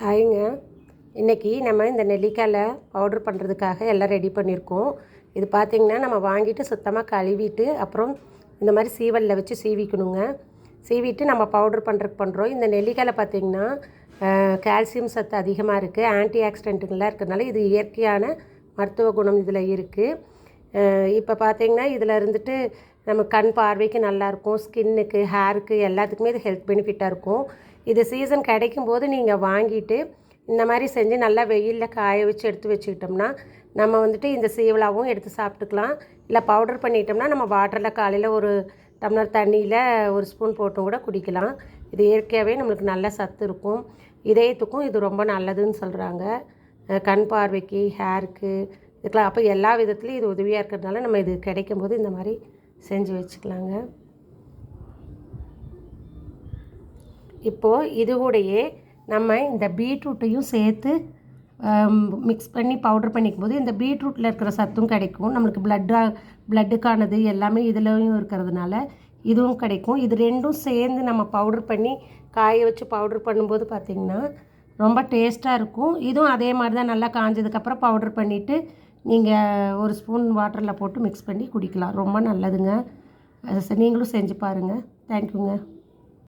ஹாய்ங்க. இன்றைக்கி நம்ம இந்த நெல்லிக்காயில் பவுடர் பண்ணுறதுக்காக எல்லாம் ரெடி பண்ணியிருக்கோம். இது பார்த்திங்கன்னா நம்ம வாங்கிட்டு சுத்தமாக கழுவிட்டு அப்புறம் இந்த மாதிரி சீவலில் வச்சு சீவிக்கணுங்க. சீவிட்டு நம்ம பவுடர் பண்ணுறோம். இந்த நெல்லிக்காயில் பார்த்திங்கன்னா கால்சியம் சத்து அதிகமாக இருக்குது, ஆன்டி ஆக்சிடென்ட்டுங்களாம் இருக்கிறதுனால இது இயற்கையான மருத்துவ குணம் இதில் இருக்குது. இப்போ பார்த்திங்கன்னா இதில் இருந்துட்டு நம்ம கண் பார்வைக்கு நல்லாயிருக்கும், ஸ்கின்னுக்கு, ஹேருக்கு எல்லாத்துக்குமே இது ஹெல்த் பெனிஃபிட்டாக இருக்கும். இது சீசன் கிடைக்கும்போது நீங்கள் வாங்கிட்டு இந்த மாதிரி செஞ்சு நல்லா வெயிலில் காய வச்சு எடுத்து வச்சுக்கிட்டோம்னா நம்ம வந்துட்டு இந்த சீவலாவும் எடுத்து சாப்பிட்டுக்கலாம். இல்லை பவுடர் பண்ணிட்டோம்னா நம்ம வாட்டரில் காலையில் ஒரு டம்ளர் தண்ணியில் ஒரு ஸ்பூன் போட்டும் கூட குடிக்கலாம். இது இயற்கையாகவே நம்மளுக்கு நல்ல சத்து இருக்கும். இதயத்துக்கும் இது ரொம்ப நல்லதுன்னு சொல்கிறாங்க. கண் பார்வைக்கு, ஹேருக்கு, இதுக்கெலாம். அப்போ எல்லா விதத்துலேயும் இது உதவியாக இருக்கிறதுனால நம்ம இது கிடைக்கும்போது இந்த மாதிரி செஞ்சு வச்சுக்கலாங்க. இப்போது இது கூடயே நம்ம இந்த பீட்ரூட்டையும் சேர்த்து மிக்ஸ் பண்ணி பவுடர் பண்ணிக்கும்போது இந்த பீட்ரூட்டில் இருக்கிற சத்தும் கிடைக்கும். நம்மளுக்கு ப்ளட்டுக்கானது எல்லாமே இதுலேயும் இருக்கிறதுனால இதுவும் கிடைக்கும். இது ரெண்டும் சேர்ந்து நம்ம பவுடர் பண்ணி காய வச்சு பவுடர் பண்ணும்போது பார்த்திங்கன்னா ரொம்ப டேஸ்ட்டாக இருக்கும். இதுவும் அதே மாதிரி தான் நல்லா காஞ்சதுக்கப்புறம் பவுடர் பண்ணிவிட்டு நீங்கள் ஒரு ஸ்பூன் வாட்டரில் போட்டு மிக்ஸ் பண்ணி குடிக்கலாம். ரொம்ப நல்லதுங்க. நீங்களும் செஞ்சு பாருங்கள். தேங்க்யூங்க.